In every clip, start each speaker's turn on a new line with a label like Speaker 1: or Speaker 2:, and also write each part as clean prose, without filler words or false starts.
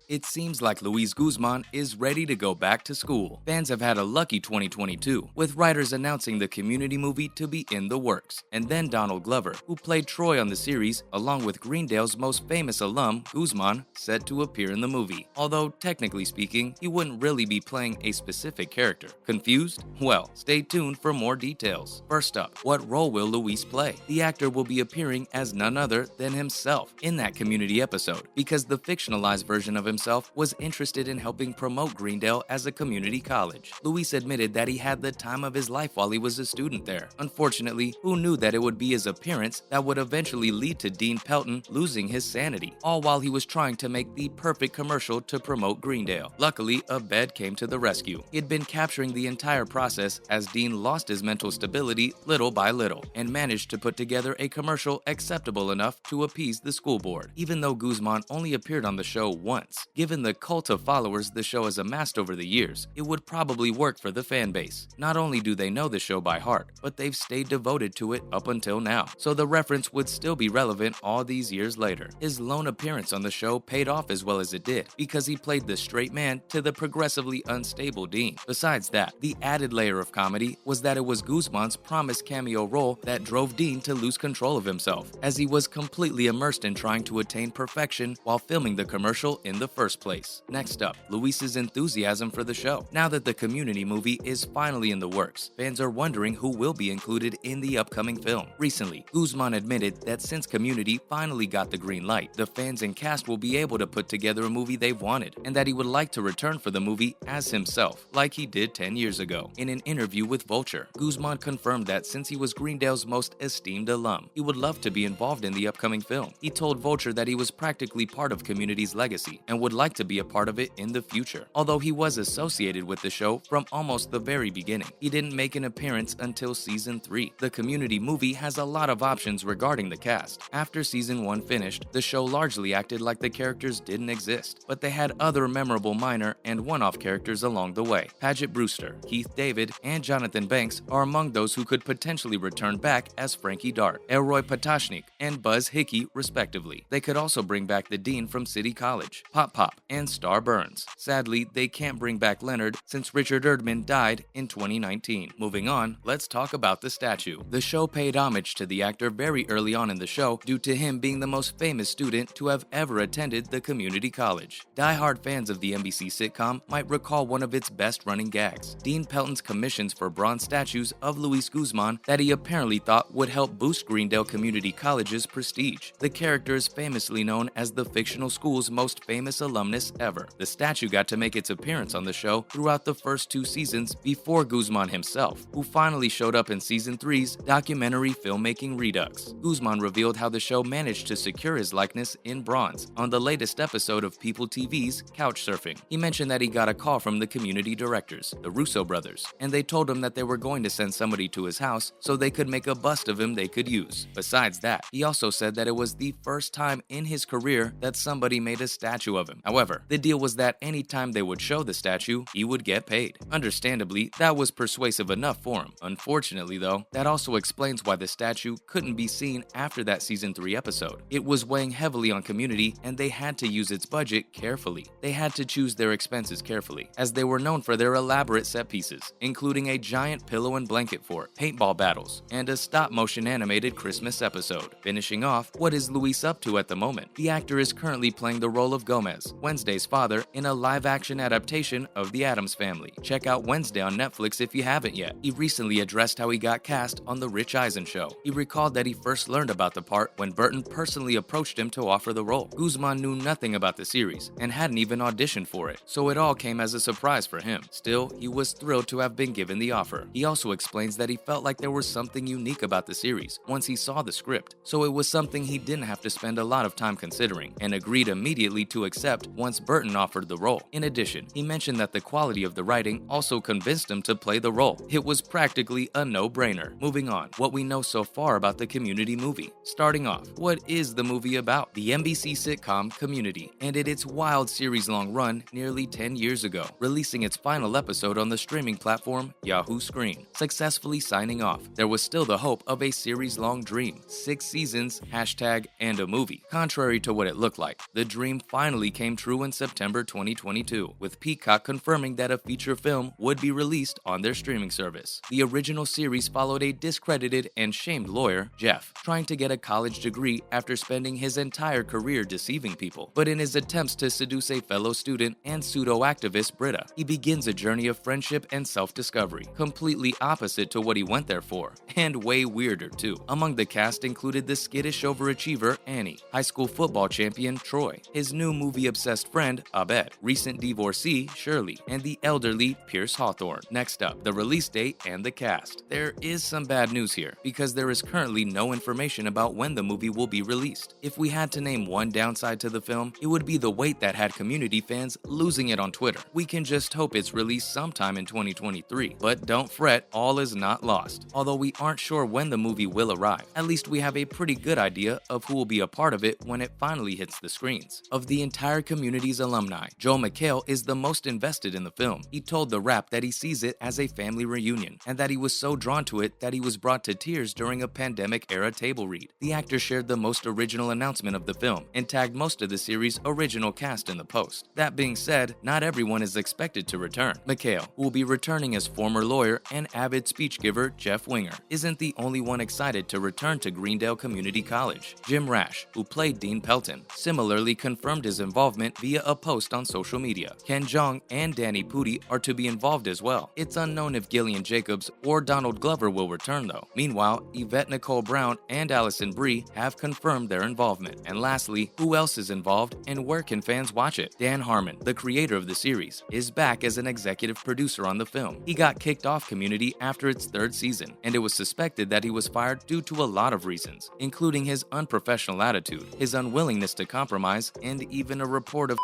Speaker 1: It seems like Luiz Guzman is ready to go back to school. Fans have had a lucky 2022, with writers announcing the Community movie to be in the works. And then Donald Glover, who played Troy on the series, along with Greendale's most famous alum, Guzman, set to appear in the movie. Although, technically speaking, he wouldn't really be playing a specific character. Confused? Well, stay tuned for more details. First up, what role will Luis play? The actor will be appearing as none other than himself in that Community episode, because the fictionalized version of himself was interested in helping promote Greendale as a community college. Luis admitted that he had the time of his life while he was a student there. Unfortunately, who knew that it would be his appearance that would eventually lead to Dean Pelton losing his sanity, all while he was trying to make the perfect commercial to promote Greendale. Luckily, a bed came to the rescue. He had been capturing the entire process as Dean lost his mental stability little by little and managed to put together a commercial acceptable enough to appease the school board. Even though Guzman only appeared on the show once, given the cult of followers the show has amassed over the years, it would probably work for the fan base. Not only do they know the show by heart, but they've stayed devoted to it up until now, so the reference would still be relevant all these years later. His lone appearance on the show paid off as well as it did, because he played the straight man to the progressively unstable Dean. Besides that, the added layer of comedy was that it was Guzman's promised cameo role that drove Dean to lose control of himself, as he was completely immersed in trying to attain perfection while filming the commercial in the first place. Next up, Luis's enthusiasm for the show. Now that the Community movie is finally in the works, fans are wondering who will be included in the upcoming film. Recently, Guzman admitted that since Community finally got the green light, the fans and cast will be able to put together a movie they've wanted, and that he would like to return for the movie as himself, like he did 10 years ago. In an interview with Vulture, Guzman confirmed that since he was Greendale's most esteemed alum, he would love to be involved in the upcoming film. He told Vulture that he was practically part of Community's legacy and would like to be a part of it in the future. Although he was associated with the show from almost the very beginning, he didn't make an appearance until season 3. The Community movie has a lot of options regarding the cast. After season 1 finished, the show largely acted like the characters didn't exist, but they had other memorable minor and one-off characters along the way. Paget Brewster, Keith David, and Jonathan Banks are among those who could potentially return back as Frankie Dart, Elroy Patashnik, and Buzz Hickey, respectively. They could also bring back the Dean from City College, Pop Pop, and Star Burns. Sadly, they can't bring back Leonard since Richard Erdman died in 2019. Moving on, let's talk about the statue. The show paid homage to the actor very early on in the show due to him being the most famous student to have ever attended the community college. Die-hard fans of the NBC sitcom might recall one of its best-running gags, Dean Pelton's commissions for bronze statues of Luis Guzman that he apparently thought would help boost Greendale Community College's prestige. The character is famously known as the fictional school's most famous alumnus ever. The statue got to make its appearance on the show throughout the first 2 seasons before Guzman himself, who finally showed up in season 3's documentary filmmaking Redux. Guzman revealed how the show managed to secure his likeness in bronze on the latest episode of People TV's Couchsurfing. He mentioned that he got a call from the community directors, the Russo brothers, and they told him that they were going to send somebody to his house so they could make a bust of him they could use. Besides that, he also said that it was the first time in his career that somebody made a statue of him. However, the deal was that anytime they would show the statue, he would get paid. Understandably, that was persuasive enough for him. Unfortunately, though, that also explains why the statue couldn't be seen after that season 3 episode. It was weighing heavily on Community, and they had to use its budget carefully. They had to choose their expenses carefully, as they were known for their elaborate set pieces, including a giant pillow and blanket fort, paintball battles, and a stop-motion animated Christmas episode. Finishing off, what is Luis up to at the moment? The actor is currently playing the role of Gomez, Wednesday's father, in a live-action adaptation of The Addams Family. Check out Wednesday on Netflix if you haven't yet. He recently addressed how he got cast on The Rich Eisen Show. He recalled that he first learned about the part when Burton personally approached him to offer the role. Guzman knew nothing about the series and hadn't even auditioned for it, so it all came as a surprise for him. Still, he was thrilled to have been given the offer. He also explains that he felt like there was something unique about the series once he saw the script, so it was something he didn't have to spend a lot of time considering, and agreed immediately to accept once Burton offered the role. In addition, he mentioned that the quality of the writing also convinced him to play the role. It was practically a no-brainer. Moving on, what we know so far about the Community movie. Starting off, what is the movie about? The NBC sitcom Community ended its wild series-long run nearly 10 years ago, releasing its final episode on the streaming platform Yahoo Screen, successfully signing off. There was still the hope of a series-long dream, 6 seasons, #, and a movie. Contrary to what it looked like, the dream finally came true in September 2022, with Peacock confirming that a feature film would be released on their streaming service. The original series followed a discredited and shamed lawyer, Jeff, trying to get a college degree after spending his entire career deceiving people. But in his attempts to seduce a fellow student and pseudo-activist Britta, he begins a journey of friendship and self-discovery, completely opposite to what he went there for, and way weirder too. Among the cast included the skittish overachiever Annie, high school football champion Troy, his new movie-obsessed friend Abed, recent divorcee Shirley, and the elderly Pierce Hawthorne. Next up, the release date and the cast. There is some bad news here, because there is currently no information about when the movie will be released. If we had to name one downside to the film, it would be the wait that had Community fans losing it on Twitter. We can just hope it's released sometime in 2023. But don't fret, all is not lost. Although we aren't sure when the movie will arrive, at least we have a pretty good idea of who will be a part of it when it finally hits the screens. Of the entire Community's alumni, Joel McHale is the most invested in the film. He told The Wrap that he sees it as a family reunion, and that he was so drawn to it that he was brought to tears during a pandemic-era table read. The actor shared the most original announcement of the film, and tagged most of the series' original cast in the post. That being said, not everyone is expected to return. McHale, who will be returning as former lawyer and avid speech giver Jeff Winger, isn't the only one excited to return to Greendale Community College. Jim Rash, who played Dean Pelton, similarly confirmed his involvement via a post on social media. Ken Jeong and Danny Pudi are to be involved as well. It's unknown if Gillian Jacobs or Donald Glover will return though. Meanwhile, Yvette Nicole Brown and Allison Brie have confirmed their involvement. And lastly, who else is involved and where can fans watch it? Dan Harmon, the creator of the series, is back as an executive producer on the film. He got kicked off Community after its third season, and it was suspected that he was fired due to a lot of reasons, including his unprofessional attitude, his unwillingness to compromise, and even a report of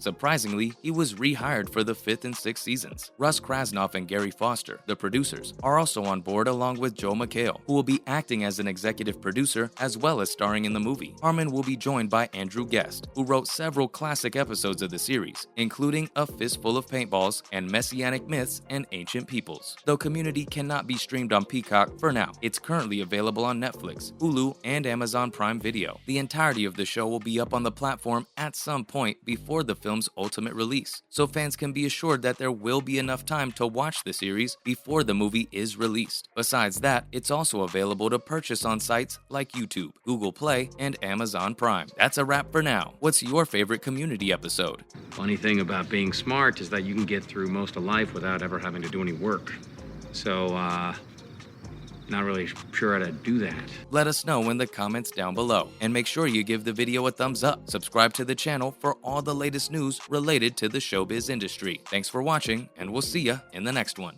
Speaker 1: Surprisingly, he was rehired for the 5th and 6th seasons. Russ Krasnoff and Gary Foster, the producers, are also on board along with Joel McHale, who will be acting as an executive producer as well as starring in the movie. Harmon will be joined by Andrew Guest, who wrote several classic episodes of the series, including A Fistful of Paintballs and Messianic Myths and Ancient Peoples. Though Community cannot be streamed on Peacock for now, it's currently available on Netflix, Hulu, and Amazon Prime Video. The entirety of the show will be up on the platform at some point before the film's ultimate release, so fans can be assured that there will be enough time to watch the series before the movie is released. Besides that, it's also available to purchase on sites like YouTube, Google Play, and Amazon Prime. That's a wrap for now. What's your favorite Community episode?
Speaker 2: Funny thing about being smart is that you can get through most of life without ever having to do any work. So, not really sure how to do that.
Speaker 1: Let us know in the comments down below, and make sure you give the video a thumbs up. Subscribe to the channel for all the latest news related to the showbiz industry. Thanks for watching, and we'll see ya in the next one.